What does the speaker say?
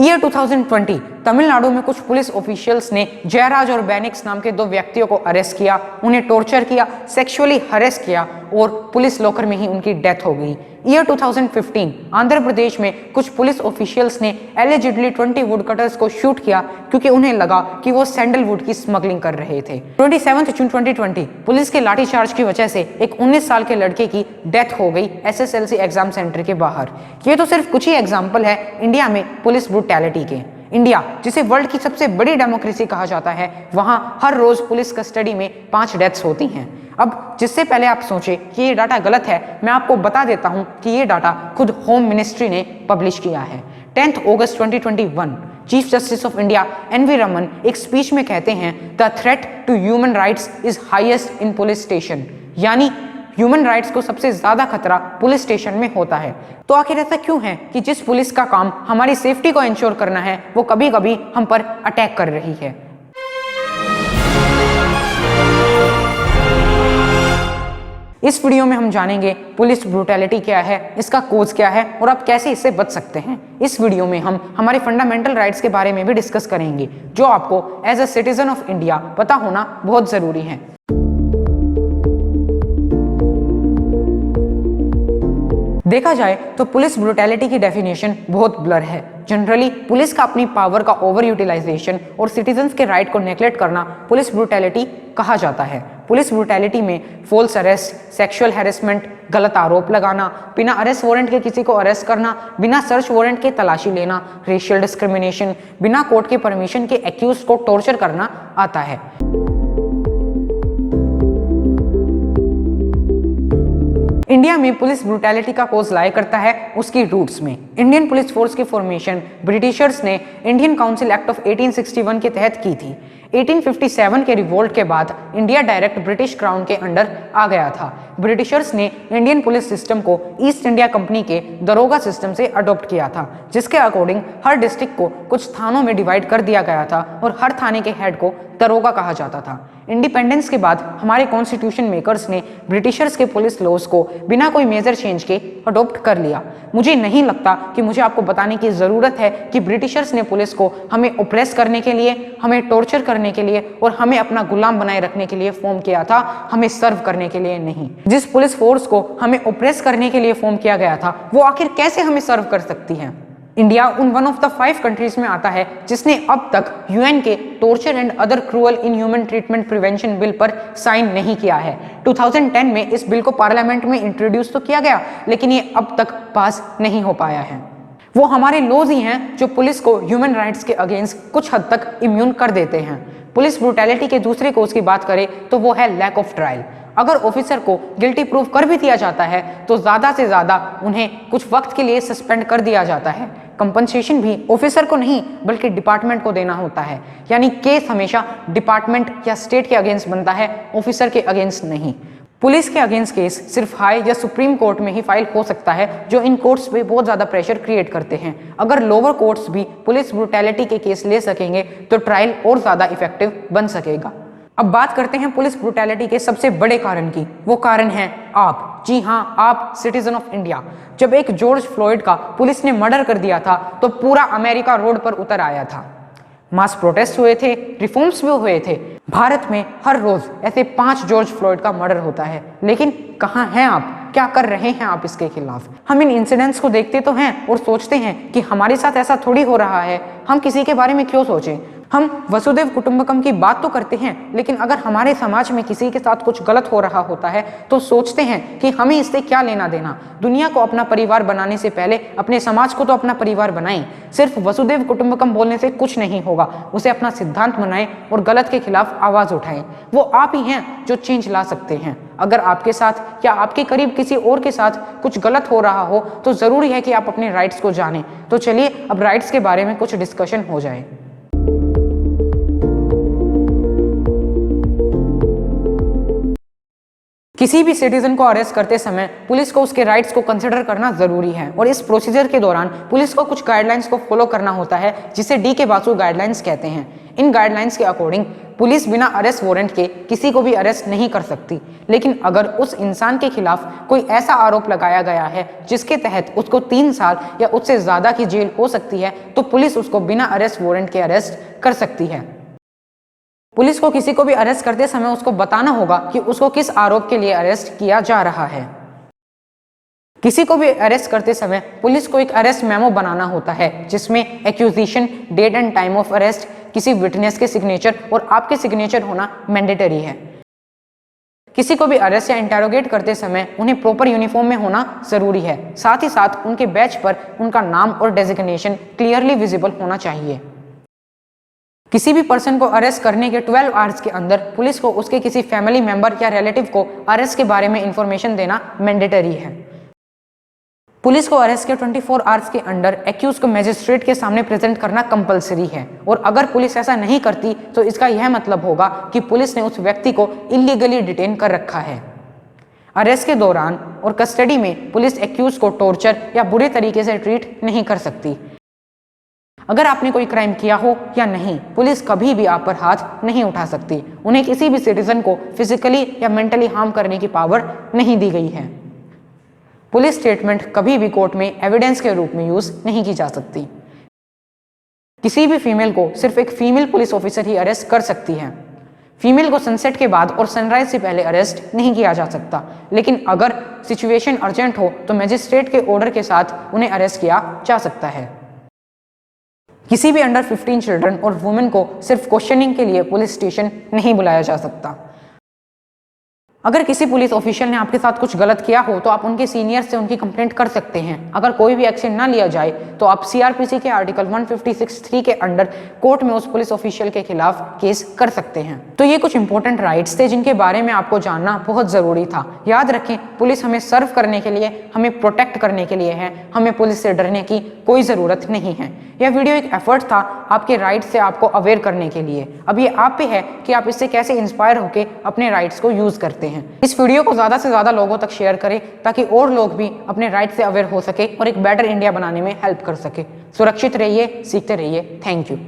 Year 2020 Tamil Nadu में कुछ police officials ने जयराज और बैनिक्स नाम के दो व्यक्तियों को अरेस्ट किया, उन्हें टॉर्चर किया, सेक्सुअली हरेस किया और पुलिस लॉकर में ही उनकी डेथ हो गई। ईयर 2015 आंध्र प्रदेश में कुछ पुलिस ऑफिशियल्स ने एलिजिडली 20 वुड कटर्स को शूट किया क्योंकि उन्हें लगा कि वो सैंडलवुड की स्मगलिंग कर रहे थे। 27 जून 2020 पुलिस के लाठीचार्ज की वजह से एक 19 साल के लड़के की डेथ हो गई SSLC एग्जाम सेंटर के बाहर। ये तो सिर्फ कुछ ही एग्जाम्पल है इंडिया में पुलिस ब्रूटैलिटी के। इंडिया, जिसे वर्ल्ड की सबसे बड़ी डेमोक्रेसी कहा जाता है, वहां हर रोज पुलिस कस्टडी में 5 डेथ्स होती हैं। अब जिससे पहले आप सोचें कि ये डाटा गलत है, मैं आपको बता देता हूं कि ये डाटा खुद होम मिनिस्ट्री ने पब्लिश किया है। 10 अगस्त 2021 chief justice of India NV Ramana एक स्पीच में कहते हैं, the threat to human rights is highest in police station, यानी ह्यूमन राइट्स को सबसे ज्यादा खतरा पुलिस स्टेशन में होता है। तो आखिर ऐसा क्यों है कि जिस पुलिस का काम हमारी सेफ्टी को इंश्योर करना है, वो कभी कभी हम पर अटैक कर रही है। इस वीडियो में हम जानेंगे पुलिस ब्रूटैलिटी क्या है, इसका कोज क्या है और आप कैसे इससे बच सकते हैं। इस वीडियो में हम हमारे फंडामेंटल राइट्स के बारे में भी डिस्कस करेंगे, जो आपको as a citizen of India पता होना बहुत जरूरी है। देखा जाए तो पुलिस ब्रूटैलिटी की डेफिनेशन बहुत ब्लर है। जनरली पुलिस का अपनी पावर का ओवर यूटिलाइजेशन और सिटीजन्स के राइट को नेग्लेक्ट करना पुलिस ब्रूटैलिटी कहा जाता है। पुलिस ब्रूटैलिटी में फॉल्स अरेस्ट, सेक्सुअल हैरेसमेंट, गलत आरोप लगाना, बिना अरेस्ट वारंट के किसी को अरेस्ट करना, बिना सर्च वारंट के तलाशी लेना, रेशियल डिस्क्रिमिनेशन, बिना कोर्ट के परमिशन के एक्यूज को टॉर्चर करना आता है। इंडिया में पुलिस ब्रूटैलिटी का कोज लाई करता है उसकी रूट्स में। इंडियन पुलिस फोर्स की फॉर्मेशन ब्रिटिशर्स ने इंडियन काउंसिल एक्ट ऑफ 1861 के तहत की थी। 1857 के रिवोल्ट के बाद इंडिया डायरेक्ट ब्रिटिश क्राउन के अंडर आ गया था। ब्रिटिशर्स ने इंडियन पुलिस सिस्टम को ईस्ट इंडिया कंपनी के दरोगा सिस्टम से अडॉप्ट किया था, जिसके अकॉर्डिंग हर डिस्ट्रिक्ट को कुछ थानों में डिवाइड कर दिया गया था और हर थाने के हेड को दरोगा कहा जाता था। इंडिपेंडेंस के बाद हमारे कॉन्स्टिट्यूशन मेकर्स ने ब्रिटिशर्स के पुलिस लॉज को बिना कोई मेजर चेंज के अडॉप्ट कर लिया। मुझे नहीं लगता कि मुझे आपको बताने की जरूरत है कि ब्रिटिशर्स ने पुलिस को हमें ऑप्रेस करने के लिए, हमें टॉर्चर करने के लिए और हमें अपना गुलाम बनाए रखने के लिए फॉर्म किया था, हमें सर्व करने के लिए नहीं। जिस पुलिस फोर्स को हमें ऑप्रेस करने के लिए फॉर्म किया गया था, वो आखिर कैसे हमें सर्व कर सकती है। इंडिया उन वन ऑफ द 5 कंट्रीज में आता है जिसने अब तक UN के torture and other cruel inhuman treatment prevention bill पर साइन नहीं किया है। 2010 में इस बिल को पार्लियामेंट में इंट्रोड्यूस तो किया गया, लेकिन ये अब तक पास नहीं हो पाया है। वो हमारे लॉज ही हैं जो पुलिस को ह्यूमन राइट्स के अगेंस्ट कुछ हद तक इम्यून कर देते हैं। पुलिस ब्रूटैलिटी के दूसरे कोज की बात करें तो वो है लैक ऑफ ट्रायल। अगर ऑफिसर को गिल्टी प्रूव कर भी दिया जाता है तो ज्यादा से ज्यादा उन्हें कुछ वक्त के लिए सस्पेंड कर दिया जाता है। कंपनसेशन भी ऑफिसर को नहीं बल्कि डिपार्टमेंट को देना होता है, यानी केस हमेशा डिपार्टमेंट या स्टेट के अगेंस्ट बनता है, ऑफिसर के अगेंस्ट नहीं। पुलिस के अगेंस्ट केस सिर्फ हाई या सुप्रीम कोर्ट में ही फाइल हो सकता है, जो इन कोर्ट्स पे बहुत ज्यादा प्रेशर क्रिएट करते हैं। अगर लोअर कोर्ट्स भी पुलिस ब्रूटैलिटी के केस ले सकेंगे तो ट्रायल और ज्यादा इफेक्टिव बन सकेगा। अब बात करते हैं पुलिस ब्रूटैलिटी के सबसे बड़े कारण की। वो कारण है आप, जी हाँ आप, सिटीजन ऑफ इंडिया। जब एक जॉर्ज फ्लॉयड का पुलिस ने मर्डर कर दिया था तो पूरा अमेरिका रोड पर उतर आया था। मास प्रोटेस्ट हुए थे, रिफॉर्म्स भी हुए थे। भारत में हर रोज ऐसे 5 जॉर्ज फ्लॉयड का मर्डर होता है, लेकिन कहाँ हैं आप? क्या कर रहे हैं आप इसके खिलाफ? हम इन इंसिडेंट्स को देखते तो हैं और सोचते हैं कि हमारे साथ ऐसा थोड़ी हो रहा है, हम किसी के बारे में क्यों सोचें। हम वसुदेव कुटुंबकम की बात तो करते हैं, लेकिन अगर हमारे समाज में किसी के साथ कुछ गलत हो रहा होता है तो सोचते हैं कि हमें इससे क्या लेना देना। दुनिया को अपना परिवार बनाने से पहले अपने समाज को तो अपना परिवार बनाएं। सिर्फ वसुदेव कुटुंबकम बोलने से कुछ नहीं होगा, उसे अपना सिद्धांत बनाएं और गलत के खिलाफ आवाज उठाएं। वो आप ही हैं जो चेंज ला सकते हैं। अगर आपके साथ या आपके करीब किसी और के साथ कुछ गलत हो रहा हो तो जरूरी है कि आप अपने राइट्स को जानें। तो चलिए अब राइट्स के बारे में कुछ डिस्कशन हो जाए। किसी भी सिटीजन को अरेस्ट करते समय पुलिस को उसके राइट्स को कंसिडर करना जरूरी है और इस प्रोसीजर के दौरान पुलिस को कुछ गाइडलाइंस को फॉलो करना होता है, जिसे डी के बासु गाइडलाइंस कहते हैं। इन गाइडलाइंस के अकॉर्डिंग पुलिस बिना अरेस्ट वारंट के किसी को भी अरेस्ट नहीं कर सकती, लेकिन अगर उस इंसान के खिलाफ कोई ऐसा आरोप लगाया गया है जिसके तहत उसको 3 साल या उससे ज्यादा की जेल हो सकती है, तो पुलिस उसको बिना अरेस्ट वारंट के अरेस्ट कर सकती है। पुलिस को किसी को भी अरेस्ट करते समय उसको बताना होगा कि उसको किस आरोप के लिए अरेस्ट किया जा रहा है। किसी को भी अरेस्ट करते समय पुलिस को एक अरेस्ट मेमो बनाना होता है जिसमें accusation, date and time of arrest, किसी विटनेस के सिग्नेचर और आपके सिग्नेचर होना मैंडेटरी है। किसी को भी अरेस्ट या इंटेरोगेट करते समय उन्हें प्रॉपर यूनिफॉर्म में होना जरूरी है। साथ ही साथ उनके बैच पर उनका नाम और डेजिग्नेशन क्लियरली विजिबल होना चाहिए। किसी भी पर्सन को अरेस्ट करने के 12 आवर्स के अंदर पुलिस को उसके किसी फैमिली मेंबर या रिलेटिव को अरेस्ट के बारे में इंफॉर्मेशन देना मैंडेटरी है। पुलिस को अरेस्ट के 24 आवर्स के अंदर एक्यूज को मजिस्ट्रेट के सामने प्रेजेंट करना कंपलसरी है, और अगर पुलिस ऐसा नहीं करती तो इसका यह मतलब होगा कि पुलिस ने उस व्यक्ति को इलीगली डिटेन कर रखा है। अरेस्ट के दौरान और कस्टडी में पुलिस एक्यूज को टॉर्चर या बुरे तरीके से ट्रीट नहीं कर सकती। अगर आपने कोई क्राइम किया हो या नहीं, पुलिस कभी भी आप पर हाथ नहीं उठा सकती। उन्हें किसी भी सिटीजन को फिजिकली या मेंटली हार्म करने की पावर नहीं दी गई है। पुलिस स्टेटमेंट कभी भी कोर्ट में एविडेंस के रूप में यूज नहीं की जा सकती। किसी भी फीमेल को सिर्फ एक फीमेल पुलिस ऑफिसर ही अरेस्ट कर सकती है। फीमेल को सनसेट के बाद और सनराइज से पहले अरेस्ट नहीं किया जा सकता, लेकिन अगर सिचुएशन अर्जेंट हो तो मजिस्ट्रेट के ऑर्डर के साथ उन्हें अरेस्ट किया जा सकता है। किसी भी अंडर 15 चिल्ड्रन और वुमेन को सिर्फ क्वेश्चनिंग के लिए पुलिस स्टेशन नहीं बुलाया जा सकता। अगर किसी पुलिस ऑफिशियल ने आपके साथ कुछ गलत किया हो तो आप उनके सीनियर से उनकी कंप्लेंट कर सकते हैं। अगर कोई भी एक्शन ना लिया जाए तो आप सीआरपीसी के आर्टिकल 156(3) के अंडर कोर्ट में उस पुलिस ऑफिशियल के खिलाफ केस कर सकते हैं। तो ये कुछ इंपॉर्टेंट राइट्स थे जिनके बारे में आपको जानना बहुत जरूरी था। याद रखें, पुलिस हमें सर्व करने के लिए, हमें प्रोटेक्ट करने के लिए है। हमें पुलिस से डरने की कोई जरूरत नहीं है। यह वीडियो एक एफर्ट था आपके राइट्स से आपको अवेयर करने के लिए। अब ये आप पे है कि आप इससे कैसे इंस्पायर होकर अपने राइट्स को यूज करते हैं। इस वीडियो को ज्यादा से ज्यादा लोगों तक शेयर करें ताकि और लोग भी अपने राइट से अवेयर हो सके और एक बेटर इंडिया बनाने में हेल्प कर सके। सुरक्षित रहिए, सीखते रहिए। Thank you.